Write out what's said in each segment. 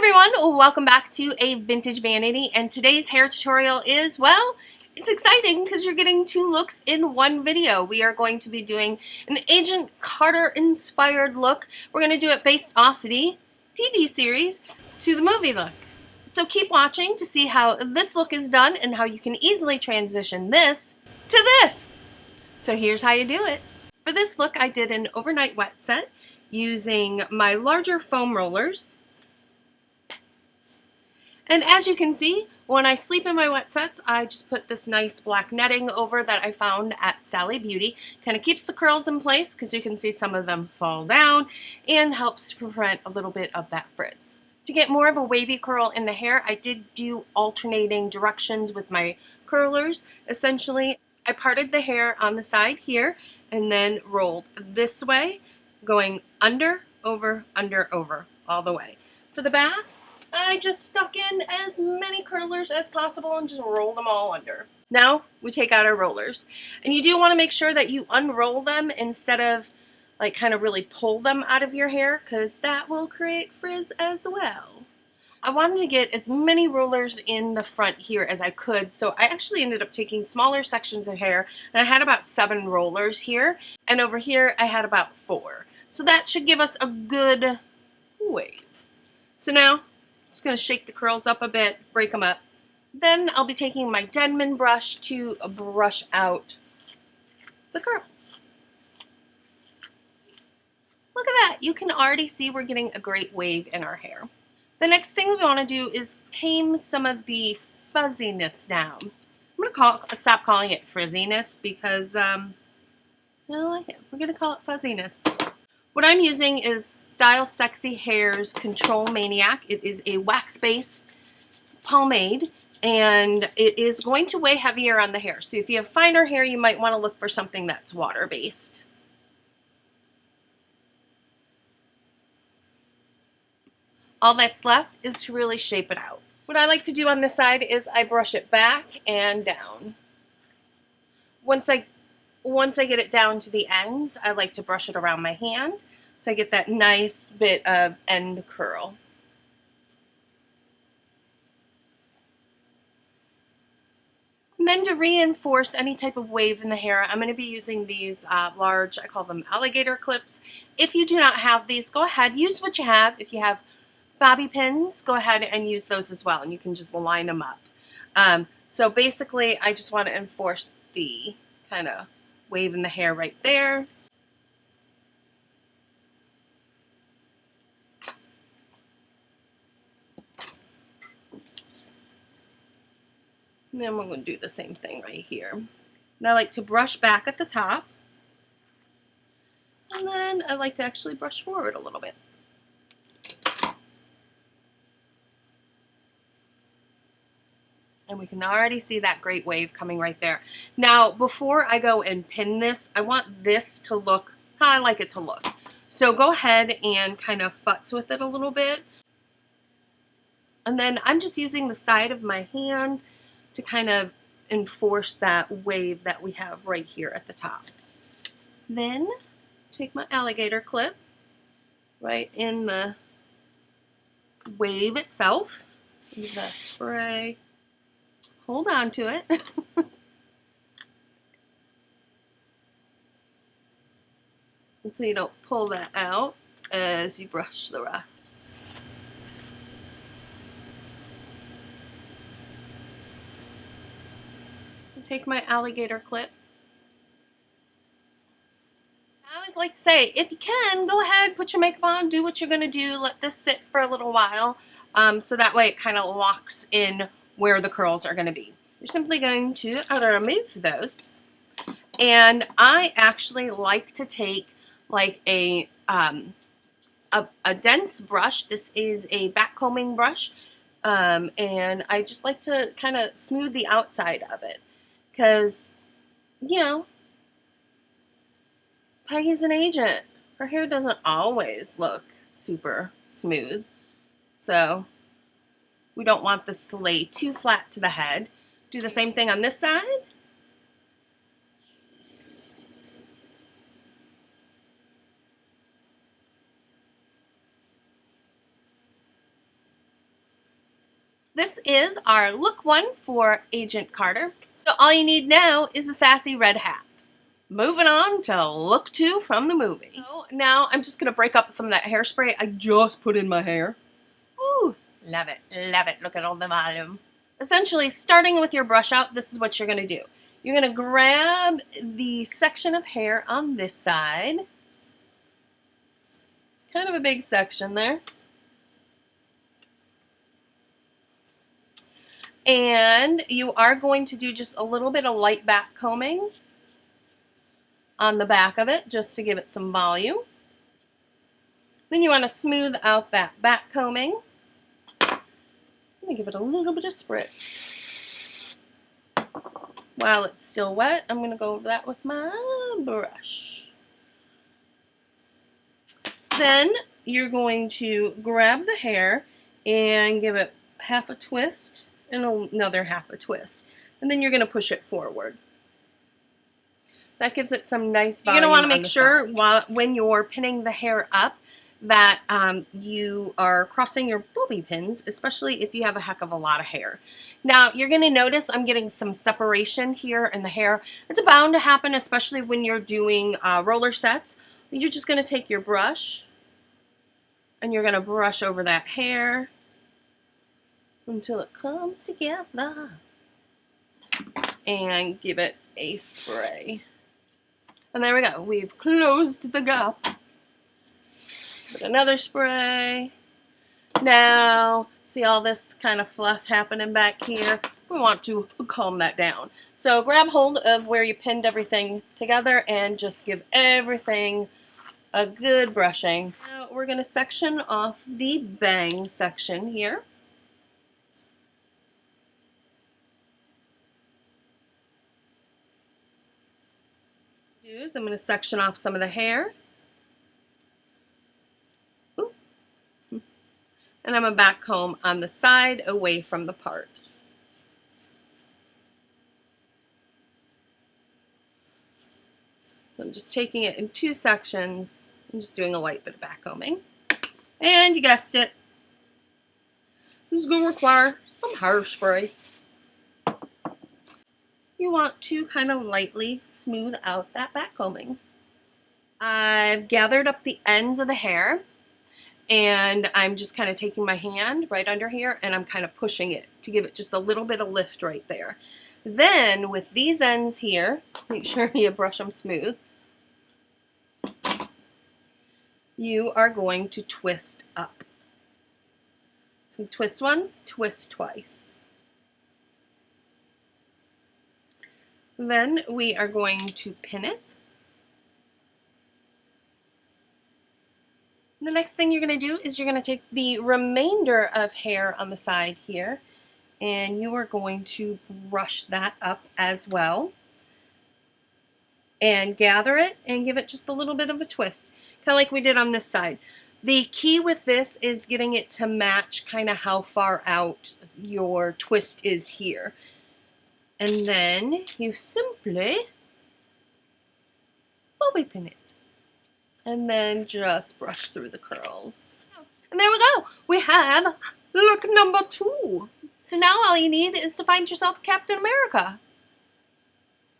everyone, welcome back to a Vintage Vanity, and today's hair tutorial is, well, it's exciting because you're getting two looks in one video. We are going to be doing an Agent Carter inspired look. We're going to do it based off the TV series to the movie look. So keep watching to see how this look is done and how you can easily transition this to this. So here's how you do it. For this look, I did an overnight wet set using my larger foam rollers. And as you can see, when I sleep in my wet sets, I just put this nice black netting over that I found at Sally Beauty. Kind of keeps the curls in place because you can see some of them fall down and helps to prevent a little bit of that frizz. To get more of a wavy curl in the hair, I did do alternating directions with my curlers. Essentially, I parted the hair on the side here and then rolled this way, going under, over, all the way. For the back, I just stuck in as many curlers as possible and just rolled them all under. Now we take out our rollers, and you do want to make sure that you unroll them instead of like kind of really pull them out of your hair, because that will create frizz as well. I wanted to get as many rollers in the front here as I could, so I actually ended up taking smaller sections of hair, and I had about 7 rollers here, and over here I had about 4. So that should give us a good wave. So now just going to shake the curls up a bit, break them up. Then I'll be taking my Denman brush to brush out the curls. Look at that. You can already see we're getting a great wave in our hair. The next thing we want to do is tame some of the fuzziness down. I'm going to stop calling it frizziness because I don't like it. We're going to call it fuzziness. What I'm using is Style Sexy Hair's Control Maniac. It is a wax-based pomade, and it is going to weigh heavier on the hair. So if you have finer hair, you might want to look for something that's water-based. All that's left is to really shape it out. What I like to do on this side is I brush it back and down. Once I get it down to the ends, I like to brush it around my hand, so I get that nice bit of end curl. And then to reinforce any type of wave in the hair, I'm going to be using these large, I call them alligator clips. If you do not have these, go ahead, use what you have. If you have bobby pins, go ahead and use those as well, and you can just line them up. So basically, I just want to enforce the kind of wave in the hair right there. And then we're going to do the same thing right here. And I like to brush back at the top. And then I like to actually brush forward a little bit. And we can already see that great wave coming right there. Now, before I go and pin this, I want this to look how I like it to look. So go ahead and kind of futz with it a little bit. And then I'm just using the side of my hand to kind of enforce that wave that we have right here at the top. Then take my alligator clip right in the wave itself. Use that spray. Hold on to it. So you don't pull that out as you brush the rest. Take my alligator clip. I always like to say, if you can, go ahead, put your makeup on, do what you're going to do, let this sit for a little while, so that way it kind of locks in where the curls are going to be. You're simply going to remove those, and I actually like to take like a dense brush. This is a backcombing brush, and I just like to kind of smooth the outside of it. Because, you know, Peggy's an agent. Her hair doesn't always look super smooth. So we don't want this to lay too flat to the head. Do the same thing on this side. This is our look 1 for Agent Carter. So all you need now is a sassy red hat. Moving on to look 2 from the movie. So now I'm just going to break up some of that hairspray I just put in my hair. Ooh, love it, love it. Look at all the volume. Essentially, starting with your brush out, this is what you're going to do. You're going to grab the section of hair on this side. Kind of a big section there. And you are going to do just a little bit of light back combing on the back of it, just to give it some volume. Then you want to smooth out that back combing. I'm going to give it a little bit of spritz. While it's still wet, I'm going to go over that with my brush. Then you're going to grab the hair and give it half a twist and another half a twist. And then you're going to push it forward. That gives it some nice volume. You're going to want to make sure when you're pinning the hair up that you are crossing your bobby pins, especially if you have a heck of a lot of hair. Now, you're going to notice I'm getting some separation here in the hair. It's bound to happen, especially when you're doing roller sets. You're just going to take your brush and you're going to brush over that hair until it comes together and give it a spray. And there we go. We've closed the gap. Put another spray. Now, see all this kind of fluff happening back here? We want to calm that down. So grab hold of where you pinned everything together and just give everything a good brushing. Now we're going to section off the bang section here. I'm going to section off some of the hair. Ooh. And I'm going to back comb on the side away from the part. So I'm just taking it in 2 sections and just doing a light bit of back combing. And you guessed it, this is going to require some hairspray. You want to kind of lightly smooth out that back combing. I've gathered up the ends of the hair and I'm just kind of taking my hand right under here and I'm kind of pushing it to give it just a little bit of lift right there. Then with these ends here, make sure you brush them smooth. You are going to twist up. So twist once, twist twice. Then we are going to pin it. The next thing you're going to do is you're going to take the remainder of hair on the side here and you are going to brush that up as well and gather it and give it just a little bit of a twist, kind of like we did on this side. The key with this is getting it to match kind of how far out your twist is here. And then you simply bobby pin it. And then just brush through the curls. And there we go. We have look number 2. So now all you need is to find yourself Captain America.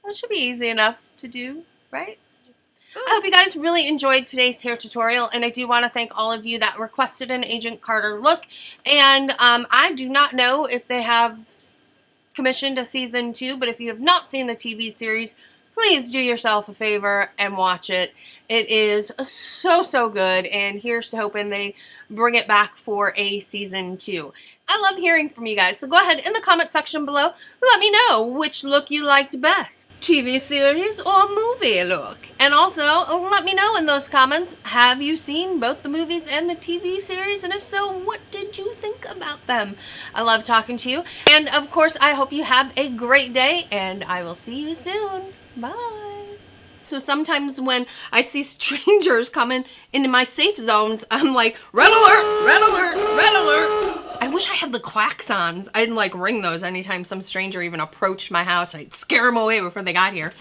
That should be easy enough to do, right? I hope you guys really enjoyed today's hair tutorial, and I do want to thank all of you that requested an Agent Carter look. And I do not know if they have commissioned a season 2, but if you have not seen the TV series, please do yourself a favor and watch it. It is so good, and here's to hoping they bring it back for a season 2. I love hearing from you guys, so go ahead in the comment section below. Let me know which look you liked best, TV series or movie look. And also, let me know in those comments, have you seen both the movies and the TV series? And if so, what did you think about them? I love talking to you. And of course, I hope you have a great day, and I will see you soon. Bye. So sometimes when I see strangers coming into my safe zones, I'm like, red alert, red alert, red alert. I wish I had the klaxons. I'd like ring those anytime some stranger even approached my house. I'd scare them away before they got here.